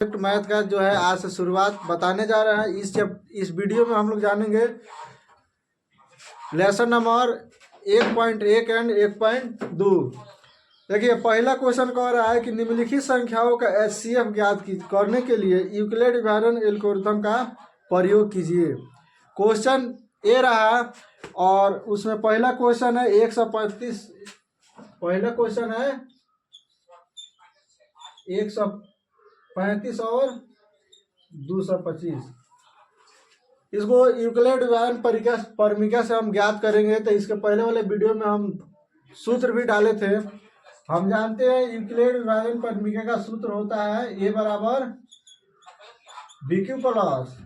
Math का जो है आज से शुरुआत बताने जा रहे हैं। इस वीडियो में हम लोग जानेंगे लेसन नंबर 1.1 एंड 1.2। देखिए पहला क्वेश्चन कह रहा है कि निम्नलिखित संख्याओं का एचसीएफ ज्ञात करने के लिए यूक्लिड विभाजन एल्गोरिथम का प्रयोग कीजिए। क्वेश्चन ए रहा और उसमें पहला क्वेश्चन है 135। पहला क्वेश्चन है 135 और 225। इसको यूक्लिड विभाजन परिमिका से हम ज्ञात करेंगे। तो इसके पहले वाले वीडियो में हम सूत्र भी डाले थे। हम जानते हैं यूक्लिड विभाजन परिमिका का सूत्र होता है ए बराबर बी क्यू प्लस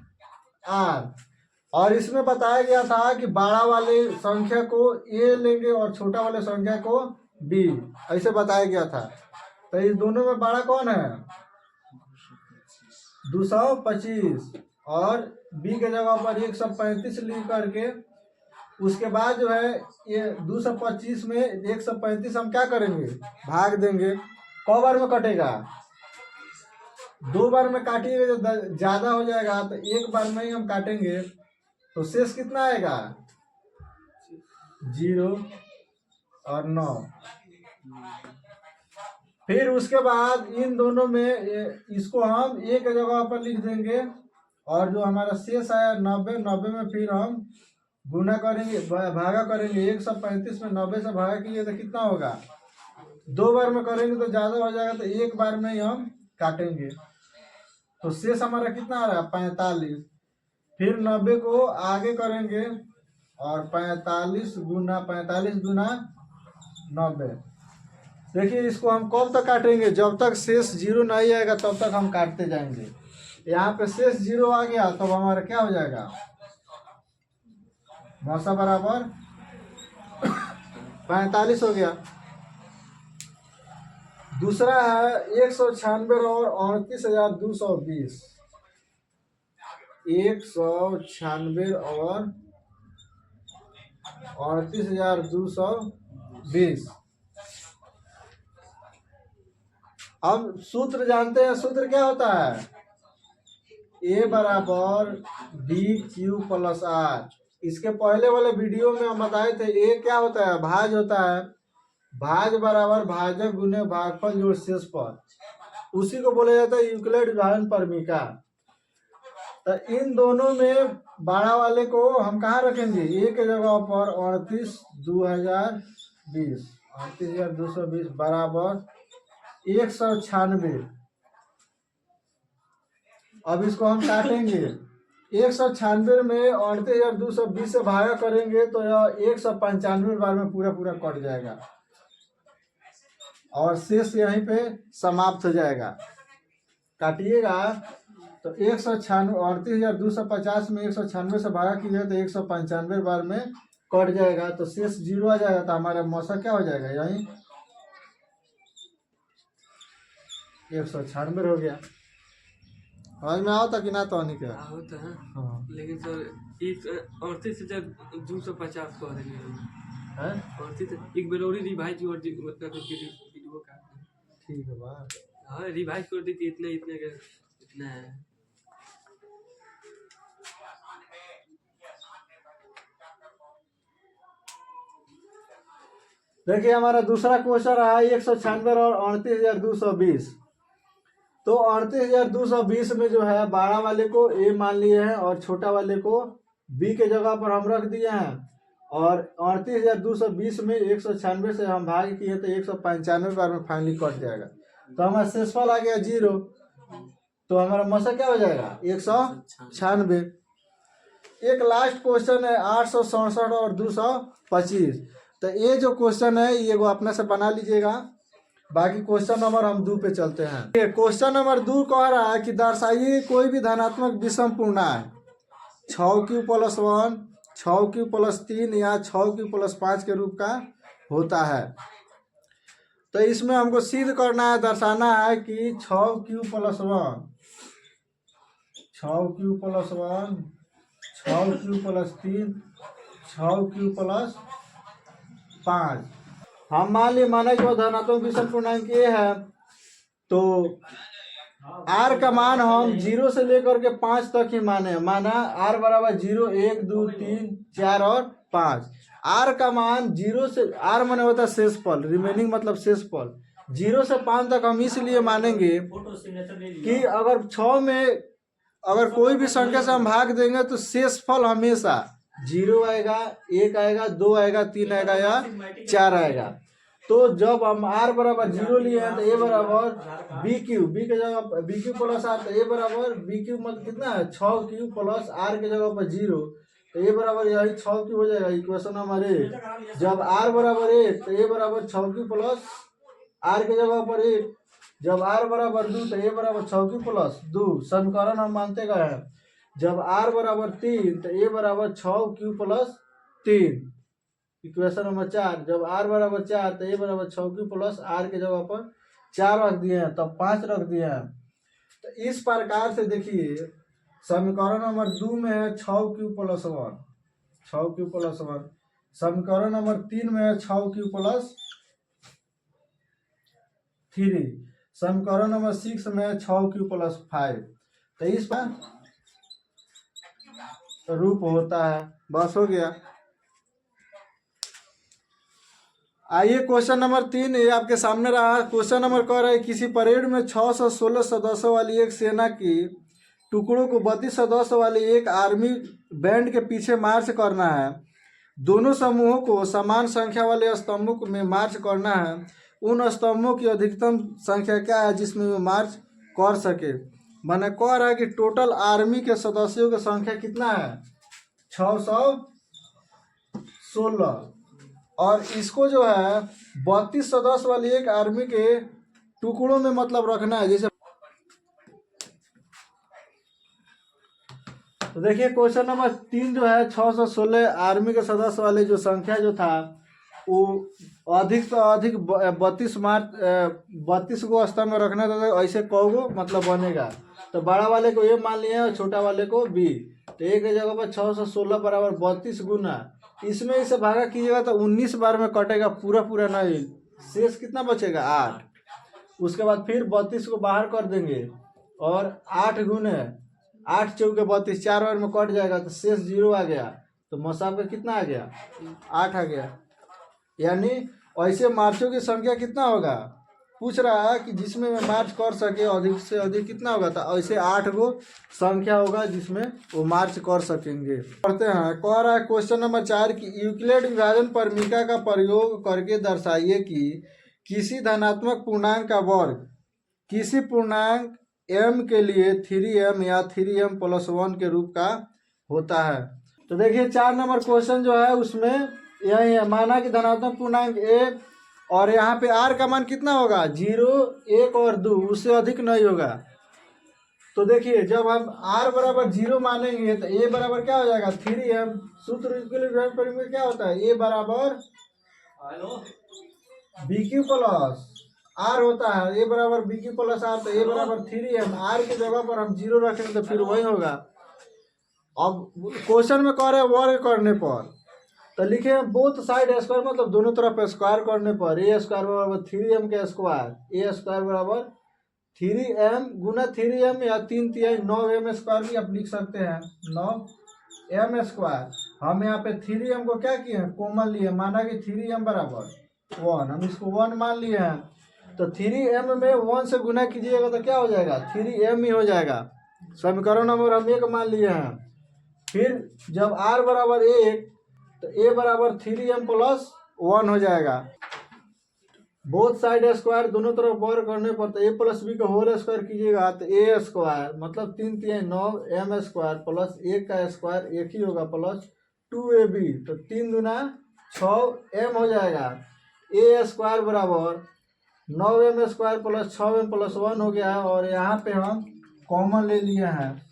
आर। और इसमें बताया गया था कि बड़ा वाले संख्या को ए लेंगे और छोटा वाले संख्या को बी, ऐसे बताया गया था। तो इस दोनों में बड़ा कौन है? 225 और बी के जगह पर 135 लिख करके उसके बाद जो है ये 225 में 135 हम क्या करेंगे? भाग देंगे। कौ बार में कटेगा? 2 बार में काटिएगा तो ज्यादा हो जाएगा, तो एक बार में ही हम काटेंगे। तो शेष कितना आएगा? 0 और 9। फिर उसके बाद इन दोनों में इसको हम एक जगह पर लिख देंगे और जो हमारा शेष आया 90 में फिर हम गुना करेंगे, भागा करेंगे। 135 में 90 से भागा कीजिए तो कितना होगा? 2 बार में करेंगे तो ज्यादा हो जाएगा, तो एक बार में ही हम काटेंगे। तो शेष हमारा कितना आ रहा है? 45। फिर 90 को आगे करेंगे और 45 गुना 90। देखिए इसको हम कब तक काटेंगे? जब तक शेष 0 नहीं आएगा तब तक हम काटते जाएंगे। यहाँ पे शेष 0 आ गया तब हमारा क्या हो जाएगा? मौसा बराबर 45 हो गया। दूसरा है 196 और 29,220। 196 और 29,220। हम सूत्र जानते हैं। सूत्र क्या होता है? ए बराबर बी क्यू प्लस आर। इसके पहले वाले वीडियो में हम बताए थे ए क्या होता है? भाज होता है। भाज बराबर भाजक गुने भागफल जोड़ शेषफल, उसी को बोला जाता है यूक्लिड विभाजन परिमिका। तो इन दोनों में बड़ा वाले को हम कहाँ रखेंगे? ए के जगह पर 38,220 बराबर 196। अब इसको हम काटेंगे। 196 में 38,220 से भागा करेंगे तो यह 195 बार में पूरा कट जाएगा और शेष यहीं पे समाप्त हो जाएगा। काटिएगा तो 38,250 में 196 से भागा कीजिए तो 195 बार में कट जाएगा, तो शेष 0 आ जाएगा। तो हमारा मौसा क्या हो जाएगा? यहीं 196 हो गया। समझ में आओ था कि ना? तो नहीं क्या होता है? हाँ। लेकिन सर 38,250 कह देंगे है 38 एक बेलोरी रिवाइज कर दी, मतलब वीडियो का ठीक है बात। हाँ रिवाइज कर दी थी। इतना है। देखिए हमारा दूसरा क्वेश्चन रहा 196 और 29,220। तो 38,220 में जो है बड़ा वाले को ए मान लिए हैं और छोटा वाले को बी के जगह पर हम रख दिए हैं। और 38,220 में 196 से हम भाग किए तो 195 बार में फाइनली कट जाएगा। तो हमारा शेषफल आ गया 0। तो हमारा मौसा क्या हो जाएगा? 196। एक लास्ट क्वेश्चन है 867 और 225। तो ये जो क्वेश्चन है ये वो अपने से बना लीजिएगा। बाकी क्वेश्चन नंबर हम 2 पे चलते हैं। क्वेश्चन नंबर 2 कह रहा है कि दर्शाइए कोई भी धनात्मक विषम पूर्णांक 6q + 1, 6q + 3 या 6q + 5 के रूप का होता है। तो इसमें हमको सिद्ध करना है, दर्शाना है कि 6q + 1, 6q + 1, 6q + 3, 6q + 5। हम मान लिया माना जो धनात्मक विषम पूर्णांक ये है। तो आर का मान हम 0 से लेकर के 5 तक ही माने, माना आर बराबर 0 1 2 3 4 और 5। आर का मान 0 से, आर माने होता है शेषफल, रिमेनिंग मतलब शेषफल। 0 से 5 तक हम इसलिए मानेंगे कि अगर 6 में अगर कोई भी संख्या से हम भाग देंगे तो शेषफल हमेशा 0 आएगा, 1 आएगा, 2 आएगा, 3 आएगा या 4 आएगा। तो जब हम आर बराबर 0 लिए हैं तो ए बराबर बी क्यू, बी के जगह बी क्यू प्लस आर, तो ए बराबर बी क्यू मतलब कितना है 6 क्यू प्लस आर के जगह पर 0, तो ए बराबर यही 6 क्यू हो जाएगा, इक्वेशन नंबर 1। जब आर बराबर 1 तो ए बराबर 6 क्यू प्लस आर के जगह पर 1। जब आर बराबर 2 तो ए बराबर 6 क्यू प्लस 2। समीकरण हम मानते गए हैं। जब आर बराबर 3 तो ए बराबर 6 क्यू प्लस 3, इक्वेशन नंबर 4। जब आर बराबर 4 तो ए बराबर 6 क्यू प्लस आर के जगह पर 4 रख दिए हैं, तब 5 रख दिए हैं। तो इस प्रकार से देखिए समीकरण नंबर 2 में है 6 क्यू प्लस 1, 6 क्यू प्लस 1। समीकरण नंबर 3 में है 6 क्यू प्लस 3। समीकरण नंबर 6 में है 6 क्यू प्लस 5। तो इस पर रूप होता है। बस हो गया। आइए क्वेश्चन नंबर 3 ये आपके सामने रहा। क्वेश्चन नंबर कह रहा है किसी परेड में 616 सदस्यों वाली एक सेना की टुकड़ों को 32 सदस्यों वाली एक आर्मी बैंड के पीछे मार्च करना है। दोनों समूहों को समान संख्या वाले स्तंभों में मार्च करना है। उन स्तंभों की अधिकतम संख्या क्या है जिसमें वे मार्च कर सके। मैंने कह रहा है कि टोटल आर्मी के सदस्यों की संख्या कितना है 616, और इसको जो है 32 सदस्य वाली एक आर्मी के टुकड़ों में मतलब रखना है। जैसे तो देखिए क्वेश्चन नंबर 3 जो है 616 आर्मी के सदस्य वाले जो संख्या जो था वो अधिक से अधिक 32 को स्तंभ में रखना था। तो ऐसे कहोगो मतलब बनेगा। तो बड़ा वाले को ए मान लिया और छोटा वाले को बी। तो एक जगह पर 616 बराबर 32 गुना, इसमें इसे भागा कीजिएगा तो 19 बार में कटेगा, पूरा पूरा नहीं, शेष कितना बचेगा 8। उसके बाद फिर 32 को बाहर कर देंगे और 8 गुने 8 चौके 32, 4 बार में कट जाएगा तो शेष 0 आ गया। तो मसाब का कितना आ गया 8 आ गया। यानी ऐसे मार्चों की संख्या कितना होगा पूछ रहा है कि जिसमें मैं मार्च कर सके अधिक से अधिक कितना होगा। तो ऐसे 8 गो संख्या होगा जिसमें वो मार्च कर सकेंगे। पढ़ते हैं। कह रहा है क्वेश्चन नंबर 4 की यूक्लिड विभाजन परमिका का प्रयोग करके दर्शाइए कि किसी धनात्मक पूर्णांक का वर्ग किसी पूर्णांक m के लिए 3m या 3m प्लस 1 के रूप का होता है। तो देखिए 4 नंबर क्वेश्चन जो है उसमें यही है। माना कि धनात्मक पूर्णांक a और यहाँ पे r का मान कितना होगा 0 1 और 2, उससे अधिक नहीं होगा। तो देखिए जब हम r बराबर 0 मानेंगे तो a बराबर क्या हो जाएगा 3m। सूत्र में क्या होता है a बराबर बी क्यू प्लस आर होता है। ए बराबर बी क्यू प्लस आर, तो ए बराबर 3m। आर की जगह पर हम 0 रखेंगे तो फिर वही होगा। अब क्वेश्चन में कह रहे हैं वर्ग करने पर, तो लिखे बोथ साइड स्क्वायर मतलब दोनों तरफ स्क्वायर करने पर ए स्क्वायर बराबर 3m के स्क्वायर, ए स्क्वायर बराबर 3m गुना 3m या 3 तिहाई 9m स्क्वायर भी आप लिख सकते हैं 9m स्क्वायर। हम यहाँ पे 3m को क्या किए हैं कॉमन लिए, माना कि 3m बराबर 1, हम इसको 1 मान लिए हैं। तो 3m में 1 से गुना कीजिएगा तो क्या हो जाएगा 3m ही हो जाएगा। समीकरण नंबर हम 1 मान लिए हैं। फिर जब r बराबर 1 तो a बराबर 3m प्लस 1 हो जाएगा। बोथ साइड स्क्वायर दोनों तरफ वर्ग करने पर तो a प्लस बी का होल स्क्वायर कीजिएगा तो a स्क्वायर मतलब 3 तिहाई 9m स्क्वायर प्लस 1 का स्क्वायर 1 ही होगा प्लस 2ab, तो 3 दुना 6m हो जाएगा। a स्क्वायर बराबर 9m square plus 6m plus 1 हो गया है। और यहाँ पे हम कॉमन ले लिए हैं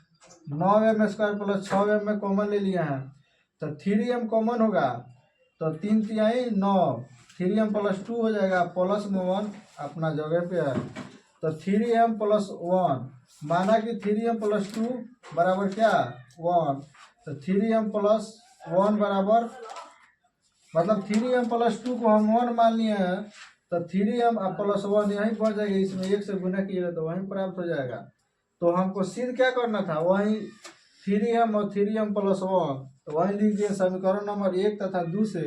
9m स्क्वायर प्लस 6m में कॉमन ले लिए हैं तो 3m कॉमन होगा तो 3 तिहाई 9, 3m प्लस 2 हो जाएगा, प्लस में 1 अपना जगह पे है। तो 3m प्लस 1 माना कि 3m प्लस 2 बराबर क्या 1, तो 3m प्लस 1 बराबर मतलब 3m प्लस 2 को हम 1 मान लिए हैं तो 3m प्लस 1 यहीं पहुंच जाएगा, इसमें 1 से गुना कीजिएगा तो वहीं प्राप्त हो जाएगा। तो हमको सिद्ध क्या करना था, वहीं 3m और 3m प्लस 1, तो वहीं लिख दिए समीकरण नंबर 1 तथा 2 से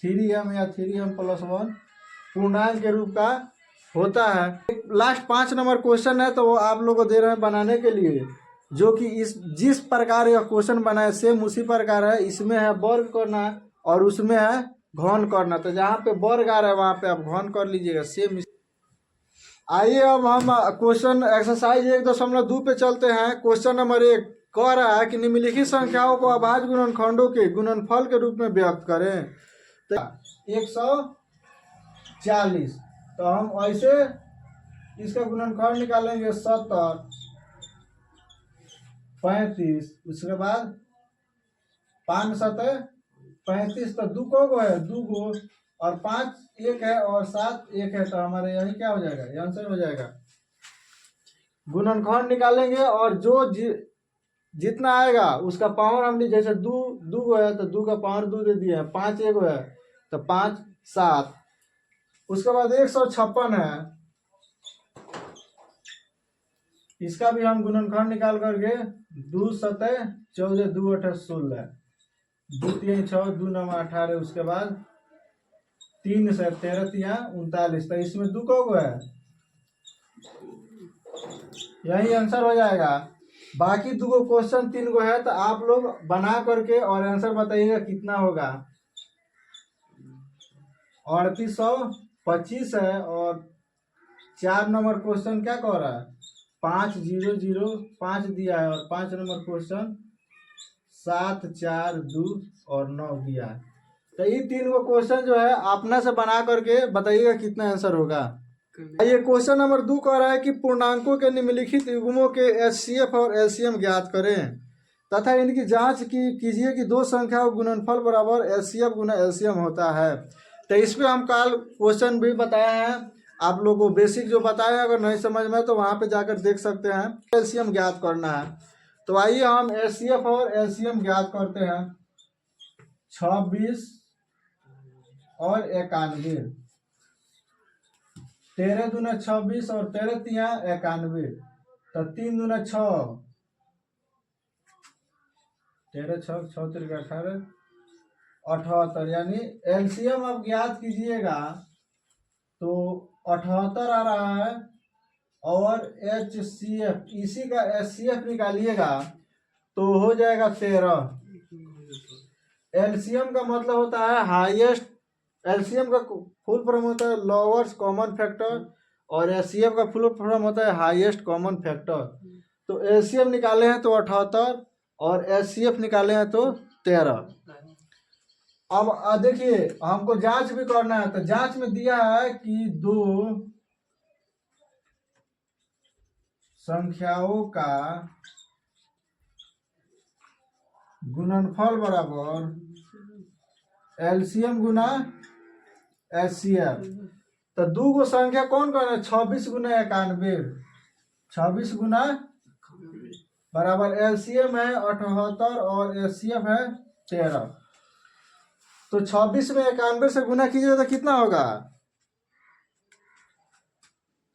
3m या 3m प्लस 1 पूर्णांक के रूप का होता है। लास्ट 5 नंबर क्वेश्चन है, तो वो आप लोग को दे रहे हैं बनाने के लिए, जो कि इस जिस प्रकार यह क्वेश्चन बना है सेम उसी प्रकार है। इसमें है वर्ग करना और उसमें है घन करना, तो जहाँ पे वर्ग आ रहा है वहाँ पे आप घन कर लीजिएगा सेम। आइए अब हम क्वेश्चन एक्सरसाइज 1.2 पे चलते हैं। क्वेश्चन नंबर 1 कह रहा है कि निम्नलिखित संख्याओं को अभाज्य गुणनखंडों के गुणनफल के रूप में व्यक्त करें। तो 140, तो हम ऐसे इसका गुणनखंड निकालेंगे 70, 35, उसके बाद 5 7 35, तो 2 को है 2 को और 5 1 है और 7 1 है, तो हमारे यही क्या हो जाएगा, ये आंसर हो जाएगा। गुणनखंड निकालेंगे और जो जितना आएगा उसका पावर हम जैसे 2 को है तो 2 का पावर 2 दे दिए हैं, 5 1 है तो 5 7, उसके बाद 156 है, इसका भी हम गुणनखंड निकाल करके 2 7 14 2 8 16, 2 3 6 2 9 18, उसके बाद 3 से 13 3 39, तो इसमें 2 को है, यही आंसर हो जाएगा। बाकी 2 क्वेश्चन 3 को है, तो आप लोग बना करके और आंसर बताइएगा कितना होगा। 3825 है और 4 नंबर क्वेश्चन क्या कह रहा है, 5 0 0 5 दिया है और 5 नंबर क्वेश्चन 7 4 2 और 9 दिया है। तो ये 3 क्वेश्चन जो है अपना से बना करके बताइएगा कितना आंसर होगा। ये क्वेश्चन नंबर 2 कह रहा है कि पूर्णांकों के निम्नलिखित युग्मों के एचसीएफ और एलसीएम ज्ञात करें तथा इनकी जांच कीजिए कि 2 संख्याओं का गुणनफल बराबर एचसीएफ गुना एलसीएम होता है। तो इस पे हम कल क्वेश्चन भी बताया है, आप लोगों को बेसिक जो बताया है, अगर नहीं समझ में तो वहाँ पे जाकर देख सकते हैं। एलसीएम ज्ञात करना है, तो आइए हम एचसीएफ और एलसीएम ज्ञात करते हैं। 26 और 91, 13 दूना 26 और 13 तिया 91, तो 3 दूना 6, 13 6 6 3 18 78, यानी एलसीएम आप ज्ञात कीजिएगा तो 78 आ रहा है और एचसीएफ इसी का एचसीएफ निकालिएगा तो हो जाएगा 13। एलसीएम का मतलब होता है हाईएस्ट, एलसीएम का फुल फॉर्म होता है लोअर्स कॉमन फैक्टर और एचसीएफ का फुल फॉर्म होता है हाईएस्ट कॉमन फैक्टर। तो एलसीएम निकाले हैं तो 78 और एचसीएफ निकाले हैं तो 13। अब देखिए हमको जांच भी करना है, तो जांच में दिया है कि 2 संख्याओं का गुणनफल बराबर एलसीएम गुना एचसीएफ। तो 2 संख्या कौन कौन है, 26 गुना 91, 26 गुना बराबर एलसीएम है 78 और एचसीएफ है 13। तो 26 में 91 से गुना कीजिए तो कितना होगा,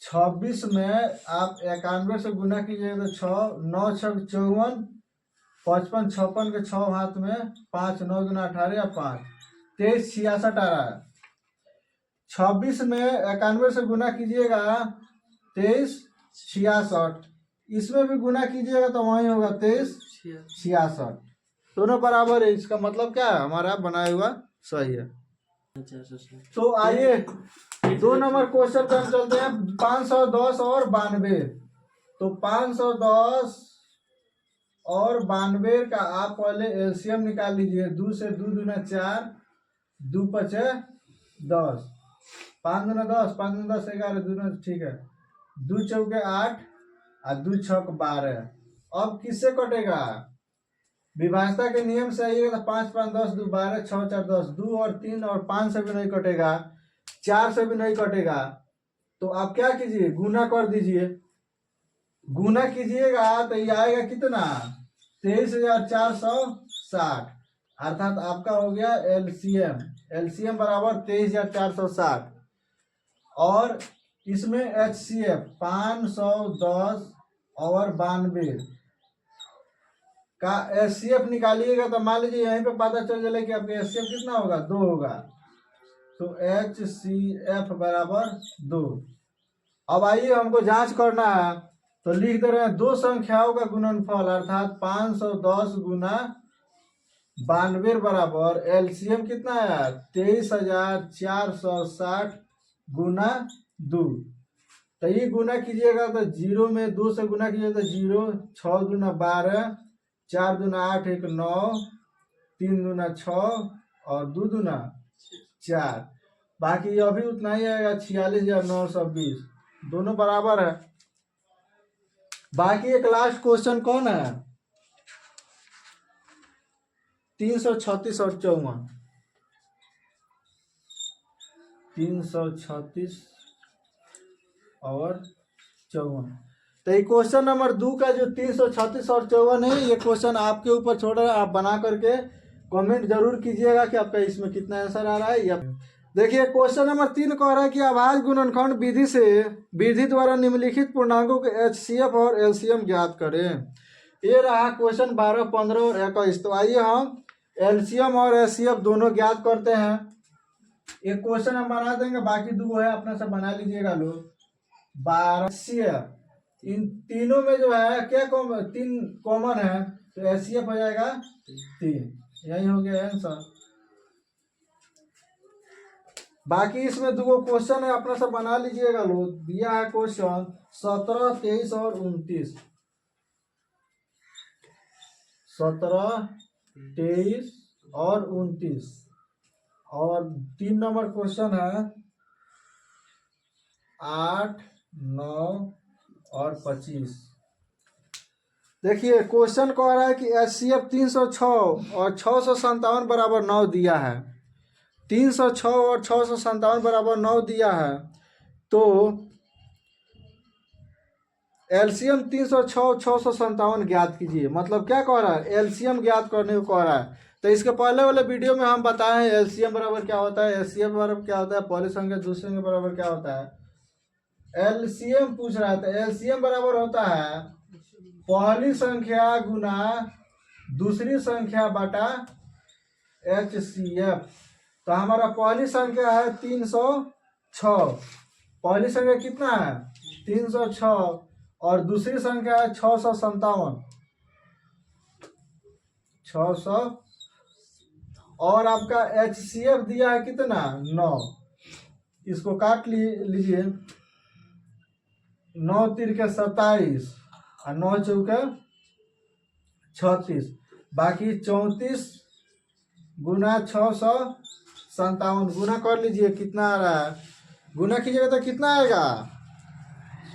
26 में आप 91 से गुना कीजिएगा तो 6 9 6 54, 55 56 के 6 हाथ में 5 9 गुना 18 या 5 23 66 आ रहा है। 26 में 91 से गुना कीजिएगा 23 66, इसमें भी गुना कीजिएगा तो वही होगा 23 66, दोनों बराबर है। इसका मतलब क्या है, हमारा बनाया हुआ सही है। तो आइए 2 नंबर क्वेश्चन पे हम चलते हैं। 510 और 92, तो 510 और 92 का आप पहले एलसीएम निकाल लीजिए। 2 से 2 दूना 4, 2 5 10, 5 दूना 10, 5 दूना 10 11, दूना ठीक है, 2 चौके 8 और 2 छक 12। अब किससे कटेगा, विभाजता के नियम से आइएगा तो 5 5 10 2 12 6 4 10, 2 और 3 और 5 से भी नहीं कटेगा, 4 से भी नहीं कटेगा। तो आप क्या कीजिए, गुना कर दीजिए। गुना कीजिएगा तो ये आएगा कितना, 23,460, अर्थात आपका हो गया एलसीएम। एलसीएम बराबर 23,460। और इसमें HCF 510 और 92 का HCF निकालिएगा तो मान लीजिए यहीं पे पता चल जाए कि आपका HCF कितना होगा, 2 होगा। तो HCF बराबर 2। अब आइए हमको जांच करना है, तो लिख दे रहे हैं दो संख्याओं का गुणनफल अर्थात 510 गुना 92 बराबर LCM कितना है 23,460 गुना 2। तो ये गुना कीजिएगा तो 0 में 2 से गुना कीजिएगा तो 0, 6 दूना 12, 4 दूना 8, 1 9, 3 दूना 6 और 2 दूना 4। बाकी अभी उतना ही आएगा 46,920, दोनों बराबर है। बाकी एक लास्ट क्वेश्चन कौन है 336 और 54, 336 और 54। तो ये क्वेश्चन नंबर 2 का जो 336 और 54 है, ये क्वेश्चन आपके ऊपर छोड़ रहा है, आप बना करके कमेंट जरूर कीजिएगा कि आपका इसमें कितना आंसर आ रहा है। या देखिए क्वेश्चन नंबर 3 कह रहा है कि अभाज्य गुणनखंड विधि से विधि द्वारा निम्नलिखित पूर्णांकों के HCF और LCM ज्ञात करें। ये रहा क्वेश्चन 12, 15 और 21। तो आइए हम LCM और HCF दोनों ज्ञात करते हैं। एक क्वेश्चन हम बना देंगे, बाकी 2 है अपने से बना लीजिएगा लोग। 12 HCF, इन तीनों में जो है क्या 3 कॉमन है, तो HCF हो जाएगा 3। यही हो गया आंसर। बाकी इसमें 2 क्वेश्चन है अपना सब बना लीजिएगा लोग। दिया है क्वेश्चन 17, 23 और 29। 17, 23 और 29। और 3 नंबर क्वेश्चन है 8, 9 और 25। देखिए क्वेश्चन कह रहा है कि HCF 306 और 657 बराबर 9 दिया है। 306 और 657 बराबर 9 दिया है। तो LCM 306 और 657 ज्ञात कीजिए। मतलब क्या कह रहा है, LCM ज्ञात करने को कह रहा है। तो इसके पहले वाले वीडियो में हम बताए हैं LCM बराबर क्या होता है, HCF बराबर क्या होता है, पहली संख्या दूसरी संख्या बराबर क्या होता है। LCM पूछ रहा है, तो LCM बराबर होता है पहली संख्या गुना दूसरी संख्या बटा HCF। तो हमारा पहली संख्या है 306, पहली संख्या कितना है 306 और दूसरी संख्या है 657, 600 और आपका HCF दिया है कितना 9। इसको काट लीजिए, 9 तिरके 27 और 9 चौके 36, बाकी 34 गुना 657 गुना कर लीजिए कितना आ रहा है। गुना कीजिएगा तो कितना आएगा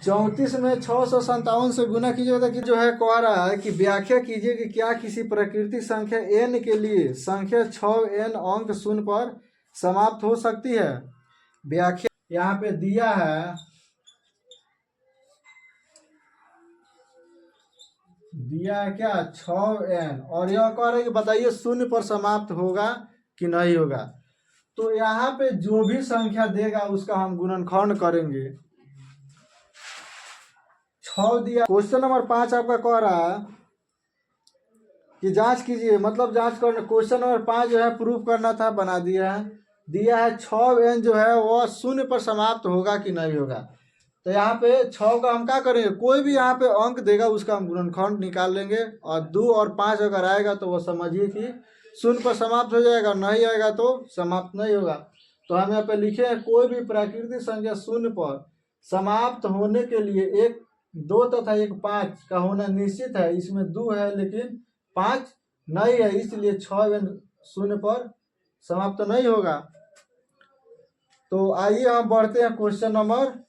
34 में 657 से गुना कीजिएगा तो जो है कह रहा है कि व्याख्या कीजिए कि क्या किसी प्राकृतिक संख्या n के लिए संख्या 6n अंक शून्य पर समाप्त हो सकती है। व्याख्या यहाँ पे दिया है, क्या 6n और यह कह रहा है कि बताइए शून्य पर समाप्त होगा कि नहीं होगा। तो यहाँ पे जो भी संख्या देगा उसका हम गुणनखंड करेंगे। 6 दिया। क्वेश्चन नंबर 5 आपका कह रहा है कि जांच कीजिए, मतलब जांच करना। क्वेश्चन नंबर 5 जो है प्रूफ करना था, बना दिया है। दिया है 6n जो है वह शून्य पर समाप्त होगा कि नहीं होगा। तो यहाँ पे 6 का हम क्या करेंगे, कोई भी यहाँ पे अंक देगा उसका हम गुणनखंड निकाल लेंगे। और 2 और 5 अगर आएगा तो वह समझिए कि शून्य पर समाप्त हो जाएगा, नहीं आएगा तो समाप्त नहीं होगा। तो हम यहाँ पे लिखे हैं कोई भी प्राकृतिक संख्या शून्य पर समाप्त होने के लिए 1, 2 तथा 1, 5 का होना निश्चित है। इसमें 2 है लेकिन 5 नहीं है, इसलिए 6 शून्य पर समाप्त नहीं होगा। तो आइए हम बढ़ते हैं क्वेश्चन नंबर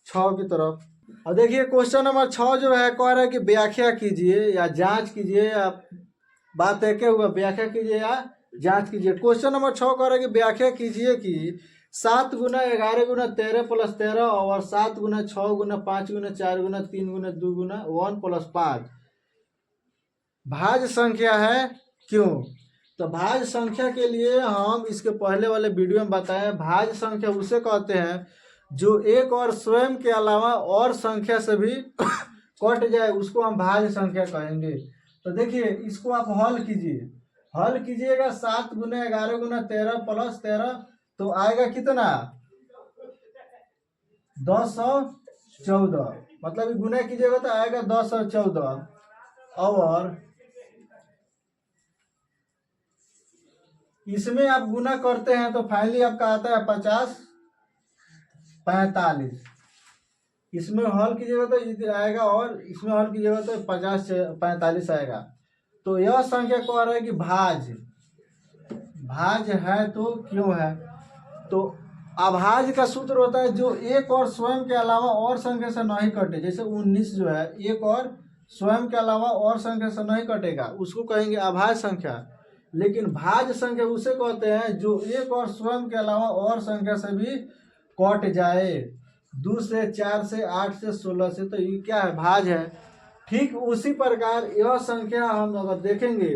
6 की तरफ। अब देखिए क्वेश्चन नंबर 6 जो है कह रहा है कि व्याख्या कीजिए या जांच कीजिए, या बात है क्या हुआ, व्याख्या कीजिए या जांच कीजिए। क्वेश्चन नंबर 6 कह रहा है कि व्याख्या कीजिए कि 7 गुना 11 गुना 13 प्लस 13 और 7 गुना 6 गुना 5 गुना 4 गुना 3 गुना 2 गुना 1 प्लस 5 भाज्य संख्या है क्यों। तो भाज्य संख्या के लिए हम इसके पहले वाले वीडियो में बताए, भाज्य संख्या उसे कहते हैं जो एक और स्वयं के अलावा और संख्या से भी कट जाए उसको हम भाज्य संख्या कहेंगे। तो देखिए इसको आप हल कीजिए, हल कीजिएगा 7 गुना 11 गुना 13 प्लस 13 तो आएगा कितना 1014, मतलब गुना कीजिएगा तो आएगा 1014। और इसमें आप गुना करते हैं तो फाइनली आपका आता है 50 45। इसमें हल कीजिएगा तो ये आएगा और इसमें हल कीजिएगा तो 50 से 45 आएगा। तो यह संख्या कह रहा है कि भाज्य है तो क्यों है। तो अभाज्य का सूत्र होता है जो एक और स्वयं के अलावा और संख्या से नहीं कटे। जैसे 19 जो है एक और स्वयं के अलावा और संख्या से नहीं कटेगा, उसको कहेंगे अभाज्य संख्या। लेकिन भाज्य संख्या उसे कहते हैं जो एक और स्वयं के अलावा और संख्या से भी कट जाए, 2 से 4 से 8 से 16 से, तो ये क्या है भाज्य है। ठीक उसी प्रकार यह संख्या हम अगर देखेंगे,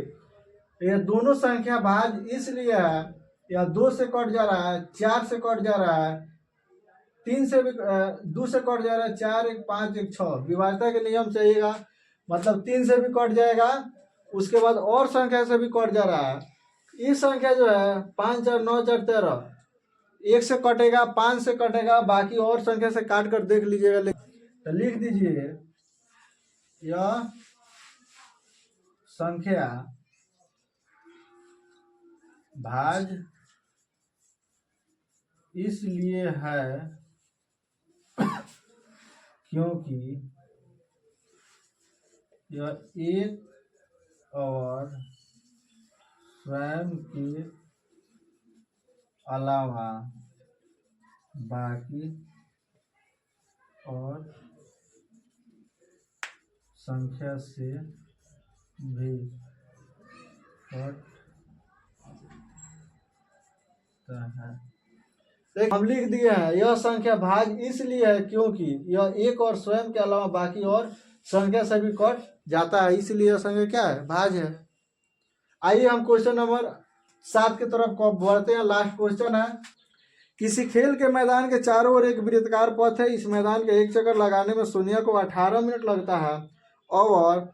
यह दोनों संख्या भाज्य इसलिए है, यह 2 से कट जा रहा है, 4 से कट जा रहा है, 3 से भी 2 से कट जा रहा है, 4 1 5 1 6 विभाज्यता के नियम से आएगा, मतलब 3 से भी कट जाएगा, उसके बाद और संख्या से भी कट जा रहा है। इस संख्या जो है 5 4 9 4 13, 1 से कटेगा, 5 से कटेगा, बाकी और संख्या से काट कर देख लीजिएगा। तो लिख दीजिए यह संख्या भाज्य इसलिए है क्योंकि यह एक और स्वयं के अलावा बाकी और संख्या से भी है। हम लिख दिए हैं यह संख्या भाज्य इसलिए है क्योंकि यह एक और स्वयं के अलावा बाकी और संख्या से भी कट जाता है, इसलिए यह संख्या क्या है भाज्य है। आइए हम क्वेश्चन नंबर 7 की तरफ बढ़ते हैं। लास्ट क्वेश्चन है, किसी खेल के मैदान के चारों ओर एक वृत्ताकार पथ है। इस मैदान के एक चक्कर लगाने में सोनिया को 18 मिनट लगता है और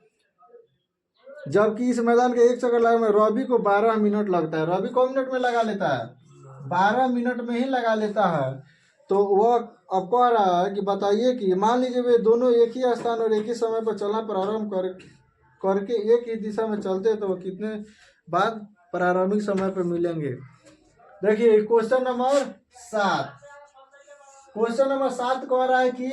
जबकि इस मैदान के एक चक्कर लगाने में रवि को 12 मिनट लगता है। रवि को मिनट में लगा लेता है 12 मिनट में ही लगा लेता है। तो वह अब कह रहा है कि बताइए कि मान लीजिए वे दोनों एक ही स्थान और एक ही समय पर चलना प्रारंभ करके एक ही दिशा में चलते तो वह कितने बाद प्रारंभिक समय पर मिलेंगे। देखिए क्वेश्चन नंबर 7, क्वेश्चन नंबर 7 कह रहा है कि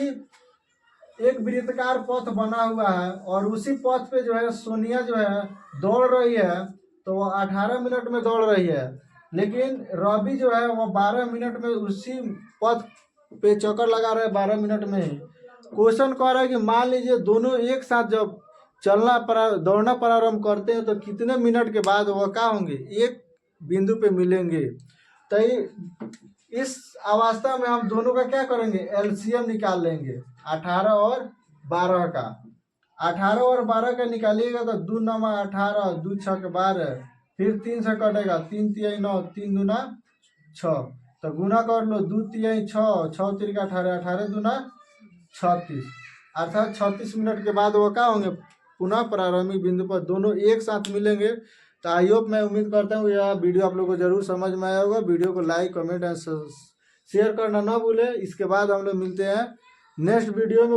एक वृत्ताकार पथ बना हुआ है और उसी पथ पे जो है सोनिया जो है दौड़ रही है, तो वो 18 मिनट में दौड़ रही है, लेकिन रवि जो है वो 12 मिनट में उसी पथ पे चक्कर लगा रहे हैं 12 मिनट में ही। क्वेश्चन कह रहा है कि मान लीजिए दोनों एक साथ जब दौड़ना प्रारंभ करते हैं तो कितने मिनट के बाद वह क्या होंगे एक बिंदु पे मिलेंगे। तो इस अवस्था में हम दोनों का क्या करेंगे एलसीएम निकाल लेंगे 18 और 12 का। 18 और 12 का निकालिएगा तो 2 9 18, 2 6 12, फिर 3 से कटेगा 3 3 9, 3 दूना 6, तो गुना कर लो 2 3 6, 6 3 18, 18 दूना 36, अर्थात 36 मिनट के बाद वो क्या होंगे पुनः प्रारंभिक बिंदु पर दोनों एक साथ मिलेंगे। तो आई होप मैं उम्मीद करता हूँ यह वीडियो आप लोगों को जरूर समझ में आया होगा। वीडियो को लाइक कमेंट एंड शेयर करना ना भूलें। इसके बाद हम लोग मिलते हैं नेक्स्ट वीडियो में।